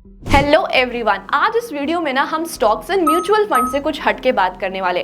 Hello everyone, आज इस video में ना हम स्टॉक्स एंड म्यूचुअल फंड से कुछ हटके बात करने वाले।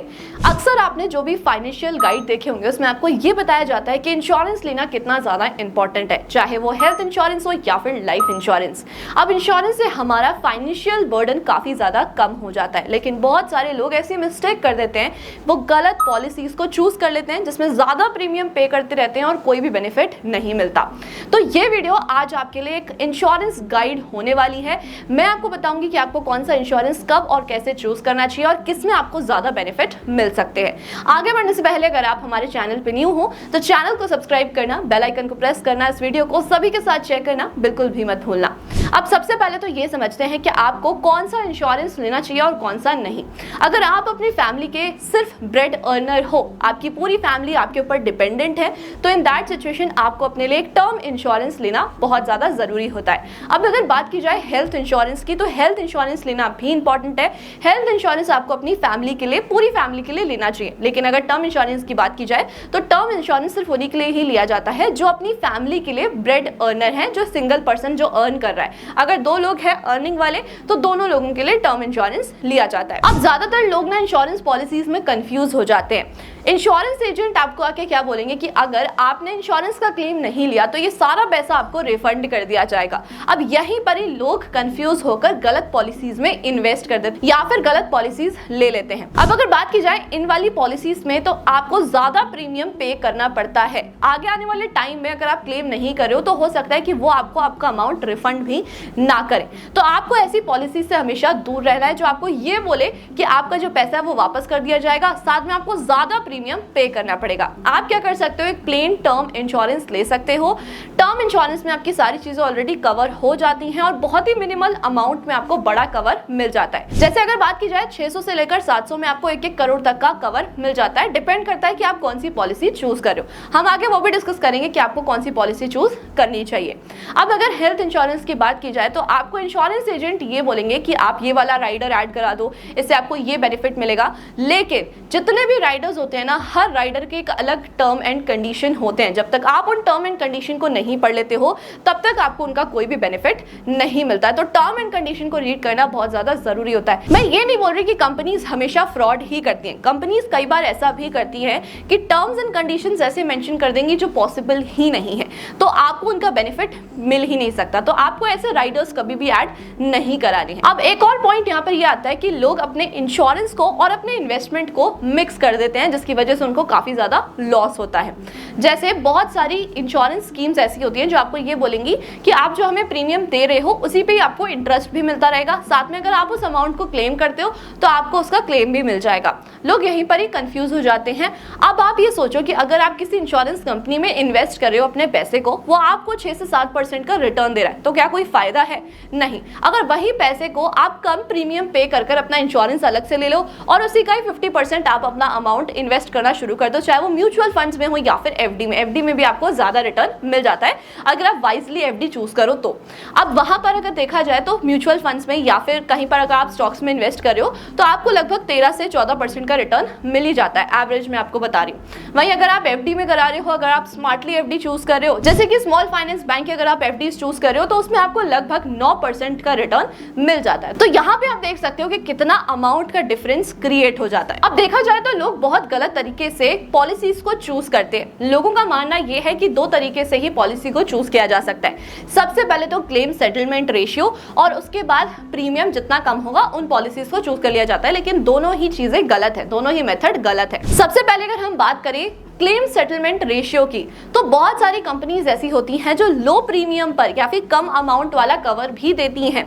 अक्सर आपने जो भी फाइनेंशियल गाइड देखे होंगे उसमें आपको ये बताया जाता है कि इंश्योरेंस लेना कितना ज्यादा इंपॉर्टेंट है, चाहे वो हेल्थ इंश्योरेंस हो या फिर लाइफ इंश्योरेंस। अब इंश्योरेंस से हमारा फाइनेंशियल बर्डन काफी ज्यादा कम हो जाता है, लेकिन बहुत सारे लोग ऐसी मिस्टेक कर देते हैं, वो गलत पॉलिसीज को चूज कर लेते हैं जिसमें ज्यादा प्रीमियम पे करते रहते हैं और कोई भी बेनिफिट नहीं मिलता। तो ये वीडियो आज आपके लिए एक इंश्योरेंस गाइड होने वाली है। मैं आपको बताऊंगी कि आपको कौन सा इंश्योरेंस कब और कैसे चूज करना चाहिए और किसमें आपको ज्यादा बेनिफिट मिल सकते हैं। आगे बढ़ने से पहले अगर आप हमारे चैनल पे न्यू हो तो चैनल को सब्सक्राइब करना, बेल आइकन को प्रेस करना, इस वीडियो को सभी के साथ शेयर करना बिल्कुल भी मत भूलना। अब सबसे पहले तो ये समझते हैं कि आपको कौन सा इंश्योरेंस लेना चाहिए और कौन सा नहीं। अगर आप अपनी फैमिली के सिर्फ ब्रेड अर्नर हो, आपकी पूरी फैमिली आपके ऊपर डिपेंडेंट है, तो इन दैट सिचुएशन आपको अपने लिए एक टर्म इंश्योरेंस लेना बहुत ज्यादा जरूरी होता है। अब अगर बात की जाए हेल्थ इंश्योरेंस की, तो हेल्थ इंश्योरेंस लेना भी इंपॉर्टेंट है। हेल्थ इंश्योरेंस आपको अपनी फैमिली के लिए, पूरी फैमिली के लिए लेना चाहिए। लेकिन अगर टर्म इंश्योरेंस की बात की जाए तो टर्म इंश्योरेंस सिर्फ उन्हीं के लिए ही लिया जाता है जो अपनी फैमिली के लिए ब्रेड अर्नर है, जो सिंगल पर्सन जो अर्न कर रहा है। अगर दो लोग हैं अर्निंग वाले तो दोनों लोगों के लिए टर्म इंश्योरेंस लिया जाता है। अब ज्यादातर लोग ना इंश्योरेंस पॉलिसीज में कंफ्यूज हो जाते हैं। इंश्योरेंस एजेंट आपको आके क्या बोलेंगे कि अगर आपने इंश्योरेंस का क्लेम नहीं लिया तो ये सारा पैसा आपको रिफंड कर दिया जाएगा। अब यहीं पर ही लोग कंफ्यूज होकर गलत पॉलिसीज में इन्वेस्ट कर देते हैं या फिर गलत पॉलिसीज ले लेते हैं। अब अगर बात की जाए इन वाली पॉलिसीज में, तो आपको ज्यादा प्रीमियम पे करना पड़ता है। आगे आने वाले टाइम में अगर आप क्लेम नहीं कर रहे हो तो हो सकता है कि वो आपको आपका अमाउंट रिफंड भी ना करें। तो आपको ऐसी पॉलिसी से हमेशा दूर रहना है जो आपको ये बोले कि आपका जो पैसा है वो वापस कर दिया जाएगा, साथ में आपको ज्यादा प्रीमियम पे करना पड़ेगा। आप क्या कर सकते हो, एक प्लेन टर्म इंश्योरेंस ले सकते हो। टर्म इंश्योरेंस में आपकी सारी चीजें ऑलरेडी कवर हो जाती हैं और बहुत ही मिनिमल अमाउंट में आपको बड़ा कवर मिल जाता है। जैसे अगर बात की जाए 600 से लेकर 700 में आपको 1-1 करोड़ तक का कवर मिल जाता है। डिपेंड करता है कि आप कौन सी पॉलिसी चूज कर रहे हो। हम आगे वो भी डिस्कस करेंगे कि आपको कौन सी पॉलिसी चूज करनी चाहिए। अब अगर हेल्थ इंश्योरेंस की बात की जाए तो आपको इंश्योरेंस एजेंट ये बोलेंगे कि आप ये वाला राइडर ऐड करा दो, इससे आपको ये बेनिफिट मिलेगा। लेकिन जितने भी राइडर्स होते हैं ना, हर राइडर के एक अलग टर्म एंड कंडीशन होते हैं। जब तक आप उन टर्म एंड कंडीशन को नहीं पढ़ लेते हो तब तक आपको उनका कोई भी बेनिफिट नहीं मिलता है। तो टर्म एंड कंडीशन को रीड करना बहुत ज्यादा जरूरी होता है। मैं ये नहीं बोल रही कि कंपनीज हमेशा फ्रॉड ही करती हैं। कंपनीज कई बार ऐसा भी करती हैं कि टर्म्स एंड कंडीशंस ऐसे मेंशन कर देंगी जो पॉसिबल ही नहीं है, तो आपको उनका बेनिफिट मिल ही नहीं सकता। तो आपको ऐसे राइडर्स कभी भी ऐड नहीं कराने हैं। अब एक और पॉइंट यहाँ पर यह आता है कि लोग अपने इंश्योरेंस को और अपने इन्वेस्टमेंट को मिक्स कर देते हैं, जिसकी वजह से उनको काफी ज्यादा लॉस होता है। जैसे बहुत सारी इंश्योरेंस स्कीम्स ऐसी होती हैं जो आपको ये बोलेंगी कि आप जो हमें प्रीमियम दे रहे हो उसी पे ही आपको इंटरेस्ट भी मिलता रहेगा, साथ में अगर आप उस अमाउंट को क्लेम करते हो तो आपको उसका क्लेम भी मिल जाएगा। लोग यहीं पर ही कंफ्यूज हो जाते हैं। अब आप ये सोचो कि अगर आप किसी इंश्योरेंस कंपनी में इन्वेस्ट कर रहे हो अपने पैसे को, वो आपको 6 से 7% का रिटर्न दे रहा है, तो क्या कोई फायदा है? नहीं। अगर वही पैसे को आप कम प्रीमियम पे कर अपना इंश्योरेंस अलग से ले लो और उसी का ही 50% आप अपना अमाउंट इन्वेस्ट करना शुरू कर दो, चाहे वो म्यूचुअल फंड्स में हो या फिर एफडी में। एफडी में भी आपको ज्यादा रिटर्न मिल जाता है अगर आप वाइजली एफडी चूज करो तो। अब वहां पर अगर देखा जाए तो म्यूचुअल फंड्स में या फिर कहीं पर अगर आप स्टॉक्स में इन्वेस्ट कर रहे हो तो आपको लगभग 13 से 14% का रिटर्न मिल ही जाता है, एवरेज में आपको बता रही हूँ। वहीं अगर आप एफडी में करा रहे हो, अगर आप स्मार्टली एफडी चूज कर रहे हो, जैसे कि स्मॉल फाइनेंस बैंक की अगर आप एफडी चूज कर रहे हो तो उसमें आपको लगभग 9% का रिटर्न मिल जाता है। तो यहाँ पे आप देख सकते हो कि कितना अमाउंट का डिफरेंस क्रिएट हो जाता है। अब देखा जाए तो लोग बहुत गलत तरीके से पॉलिसीज को चूज करते हैं। लोगों का मानना यह है कि 2 तरीके से ही पॉलिसी को चूज किया जा सकता है। सबसे पहले तो क्लेम सेटलमेंट रेशियो और उसके बाद प्रीमियम जितना कम होगा उन पॉलिसीज को चूज कर लिया जाता है। लेकिन दोनों ही चीजें गलत है, दोनों ही मेथड गलत है। सबसे पहले अगर हम बात करें क्लेम सेटलमेंट रेशियो की, तो बहुत सारी कंपनीज ऐसी होती हैं जो लो प्रीमियम पर या फिर कम अमाउंट वाला कवर भी देती हैं।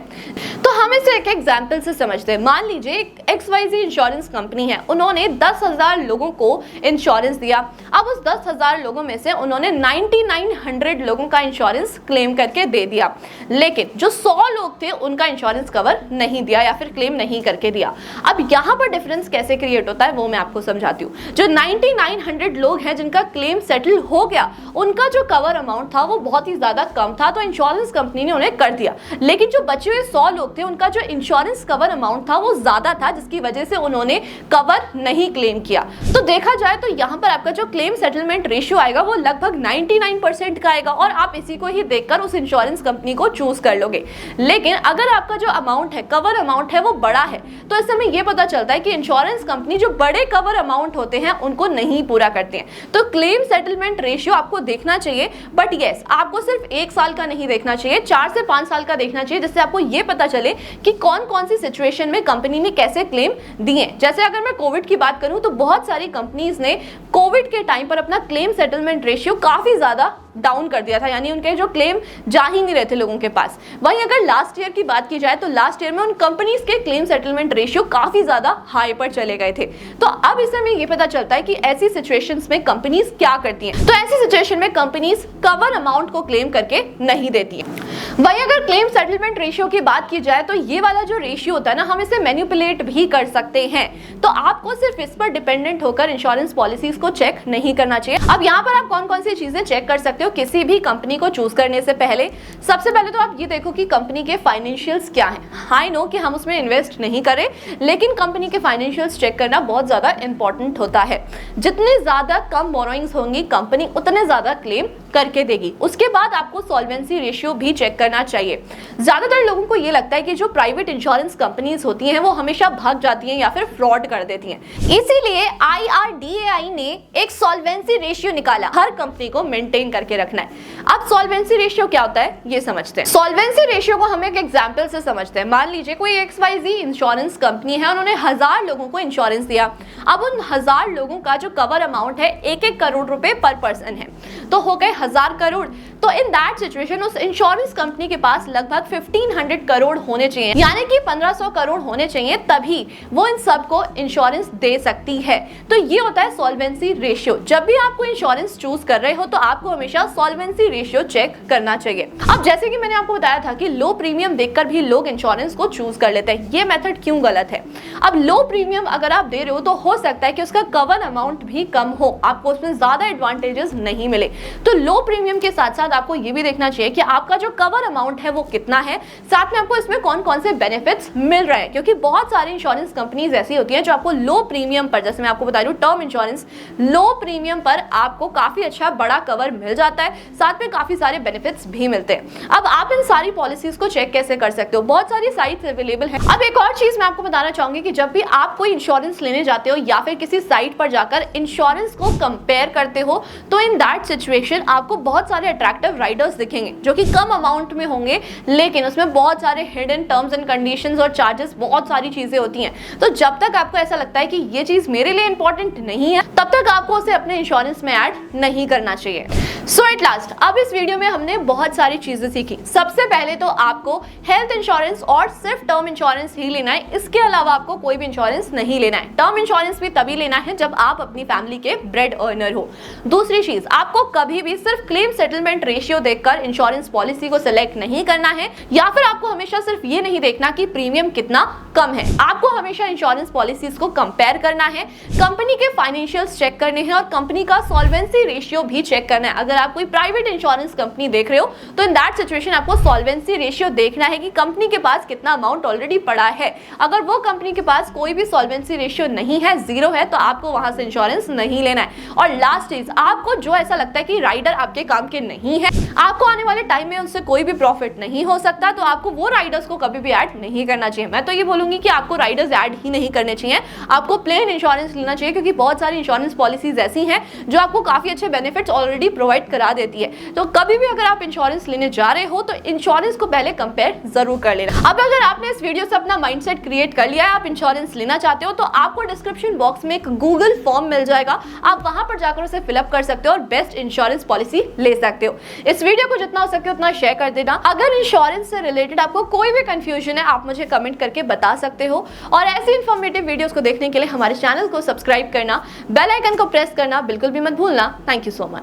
तो हम इसे एक एग्जांपल से समझते हैं। मान लीजिए एक XYZ इंश्योरेंस कंपनी है, उन्होंने 10,000 लोगों को इंश्योरेंस दिया। अब उस 10,000 लोगों में से उन्होंने 9900 लोगों का इंश्योरेंस क्लेम करके दे दिया, लेकिन जो 100 लोग थे उनका इंश्योरेंस कवर नहीं दिया या फिर क्लेम नहीं करके दिया। अब यहाँ पर डिफरेंस कैसे क्रिएट होता है वो मैं आपको समझाती हूँ। जो 9900 लोग अमाउंट है जिनका क्लेम सेटल हो गया, उनका जो कवर अमाउंट था वो बहुत ही ज्यादा कम था, तो इंश्योरेंस कंपनी ने उन्हें कर दिया। लेकिन जो बचे हुए 100 लोग थे उनका जो इंश्योरेंस कवर अमाउंट था वो ज्यादा था, जिसकी वजह से उन्होंने कवर नहीं क्लेम किया। तो देखा जाए तो यहाँ पर आपका जो क्लेम सेटलमेंट रेशियो आएगा वो लगभग 99% का आएगा, और आप इसी को ही देखकर उस इंश्योरेंस कंपनी को चूज कर लोगे। लेकिन अगर आपका जो अमाउंट है, कवर अमाउंट है, वो बड़ा है, तो इस समय ये पता चलता है कि इंश्योरेंस कंपनी जो बड़े कवर अमाउंट होते हैं उनको नहीं पूरा करते हैं। तो क्लेम सेटलमेंट रेशियो आपको देखना चाहिए, बट यस, आपको सिर्फ 1 साल का नहीं देखना चाहिए, 4 से 5 साल का देखना चाहिए, जिससे आपको ये पता चले कि कौन कौन सी सिचुएशन में कंपनी ने कैसे क्लेम दिए। जैसे अगर मैं कोविड की बात करूं तो बहुत सारी कंपनीज ने कोविड के टाइम पर अपना क्लेम सेटलमेंट रेशियो काफी ज्यादा डाउन कर दिया था, यानी उनके जो क्लेम जा ही नहीं रहे थे लोगों के पास। वहीं अगर लास्ट ईयर की बात की जाए तो लास्ट ईयर में उन कंपनीज के क्लेम सेटलमेंट रेशियो काफी ज्यादा हाई पर चले गए थे। तो अब इस समय ये पता चलता है कि ऐसी सिचुएशंस में कंपनीज क्या करती हैं। तो ऐसी सिचुएशन में कंपनीज कवर अमाउंट को क्लेम करके नहीं देती है। वहीं अगर क्लेम सेटलमेंट रेशियो की बात की जाए तो ये वाला जो रेशियो होता है ना, हम इसे मैनिपुलेट भी कर सकते हैं। तो आपको सिर्फ इस पर डिपेंडेंट होकर इंश्योरेंस पॉलिसीज को चेक नहीं करना चाहिए। अब यहाँ पर आप कौन कौन सी चीजें चेक कर सकते हो किसी भी कंपनी को चूज करने से पहले? सबसे पहले तो आप ये देखो कि कंपनी के फाइनेंशियल्स क्या हैं। आई नो कि हम उसमें इन्वेस्ट नहीं करें, लेकिन कंपनी के फाइनेंशियल्स चेक करना बहुत ज्यादा इंपॉर्टेंट होता है। जितनी ज्यादा कम बोरोइंग्स होंगी कंपनी उतने ज्यादा क्लेम करके देगी। उसके बाद आपको सॉल्वेंसी रेशियो भी चेक करना चाहिए। ज्यादातर लोगों को ये लगता है कि जो प्राइवेट इंश्योरेंस कंपनीज होती हैं वो हमेशा भाग जाती हैं या फिर फ्रॉड कर देती हैं, इसीलिए IRDAI ने एक सॉल्वेंसी रेशियो निकाला, हर कंपनी को मेंटेन करके रखना है। अब सॉल्वेंसी रेशियो क्या होता है ये समझते हैं। सॉल्वेंसी रेशियो को हम एक एग्जांपल से समझते हैं। मान लीजिए कोई XYZ इंश्योरेंस कंपनी है, उन्होंने 1000 लोगों को इंश्योरेंस दिया। अब उन 1000 लोगों का जो कवर अमाउंट है 1-1 करोड़ रुपए पर पर्सन है, तो हो गए 1000 करोड़। तो इन दैट सिचुएशन उस इंश्योरेंस कंपनी के पास लगभग 1500 करोड़ होने चाहिए, यानी कि 1500 करोड़ होने चाहिए, तभी वो इन सबको इंश्योरेंस दे सकती है। तो ये होता है सॉल्वेंसी रेशियो। जब भी आपको इंश्योरेंस चूज कर रहे हो तो आपको हमेशा सॉल्वेंसी रेशियो चेक करना चाहिए। अब जैसे कि मैंने आपको बताया था कि लो प्रीमियम देखकर भी लोग इंश्योरेंस को चूज कर लेते हैं। ये मेथड क्यों गलत है? अब लो प्रीमियम अगर आप दे रहे हो तो हो सकता है कि उसका कवर अमाउंट भी कम हो, आपको उसमें ज्यादा एडवांटेजेस नहीं मिले। तो लो प्रीमियम के साथ साथ आपको ये भी देखना चाहिए कि आपका जो कवर अमाउंट है वो कितना है, साथ में आपको इसमें कौन कौन से बेनिफिट्स मिल रहे हैं। क्योंकि बहुत सारी इंश्योरेंस कंपनीज ऐसी होती हैं जो आपको लो प्रीमियम पर, जैसे मैं आपको बता रही हूँ टर्म इंश्योरेंस, लो प्रीमियम पर आपको काफी अच्छा बड़ा कवर मिल जाता है, साथ में काफी सारे बेनिफिट्स भी मिलते हैं। अब आप इन सारी पॉलिसीज को चेक कैसे कर सकते हो? बहुत सारी साइट्स अवेलेबल हैं। अब एक और चीज मैं आपको बताना चाहूंगी कि जब भी आप कोई इंश्योरेंस लेने जाते हो या फिर किसी साइट पर जाकर इंश्योरेंस को कंपेयर करते हो, तो इन दैट सिचुएशन आपको बहुत सारे अट्रैक्टिव राइडर्स दिखेंगे जो कि कम अमाउंट में होंगे, लेकिन उसमें बहुत सारे हिडन टर्म्स एंड कंडीशंस और चार्जेस, बहुत सारी चीजें होती हैं। तो जब तक आपको ऐसा लगता है कि ये चीज मेरे लिए इंपॉर्टेंट नहीं है, तब तक आपको उसे अपने इंश्योरेंस में ऐड नहीं करना चाहिए। सो एट लास्ट, अब इस वीडियो में हमने बहुत सारी चीजें सीखी। सबसे पहले तो आपको हेल्थ इंश्योरेंस और सिर्फ टर्म इंश्योरेंस ही लेना है, इसके अलावा आपको कोई भी इंश्योरेंस नहीं लेना है। टर्म इंश्योरेंस भी तभी लेना है जब आप अपनी फैमिली के ब्रेड अर्नर हो। दूसरी चीज, आपको कभी भी सिर्फ क्लेम सेटलमेंट रेशियो देखकर इंश्योरेंस पॉलिसी को सिलेक्ट नहीं करना है, या फिर आपको हमेशा सिर्फ ये नहीं देखना कि प्रीमियम कितना कम है। आपको हमेशा इंश्योरेंस पॉलिसीज को कंपेयर करना है, कंपनी के फाइनेंशियल्स चेक करने हैं और कंपनी का सॉल्वेंसी रेशियो भी चेक करना है। अगर आप कोई प्राइवेट इंश्योरेंस कंपनी देख रहे हो तो इन दैट सिचुएशन आपको सॉल्वेंसी रेशियो देखना है कि कंपनी के पास कितना अमाउंट ऑलरेडी पड़ा है। अगर वो कंपनी के पास कोई भी सॉल्वेंसी रेशियो नहीं है, जीरो है, तो आपको वहां से इंश्योरेंस नहीं लेना है। और लास्ट चीज, आपको जो ऐसा लगता है कि राइडर आपके काम के नहीं है, आपको आने वाले टाइम में उनसे कोई भी प्रॉफिट नहीं हो सकता, तो आपको वो राइडर्स को कभी भी ऐड नहीं करना चाहिए। मैं तो ये बोलूंगी कि आपको राइडर्स ऐड ही नहीं करने चाहिए, आपको प्लेन इंश्योरेंस लेना चाहिए, क्योंकि बहुत सारी इंश्योरेंस पॉलिसीज ऐसी हैं जो आपको काफी अच्छे बेनिफिट्स ऑलरेडी प्रोवाइड करा देती है। तो कभी भी अगर आप इंश्योरेंस लेने जा रहे हो तो इंश्योरेंस को पहले कंपेयर जरूर कर लेना। अब अगर आपने इस वीडियो से अपना माइंडसेट क्रिएट कर लिया है, आप इंश्योरेंस लेना चाहते हो, तो आपको डिस्क्रिप्शन बॉक्स में एक गूगल फॉर्म मिल जाएगा, आप वहां पर जाकर उसे फिलअप कर सकते हो और बेस्ट इंश्योरेंस पॉलिसी ले सकते हो। इस वीडियो को जितना हो सके उतना शेयर कर देना। अगर इंश्योरेंस से रिलेटेड आपको कोई भी कंफ्यूजन है, आप मुझे कमेंट करके बता सकते हो। और ऐसी इंफॉर्मेटिव वीडियोस को देखने के लिए हमारे चैनल को सब्सक्राइब करना, बेल आइकन को प्रेस करना बिल्कुल भी मत भूलना। Thank you so much.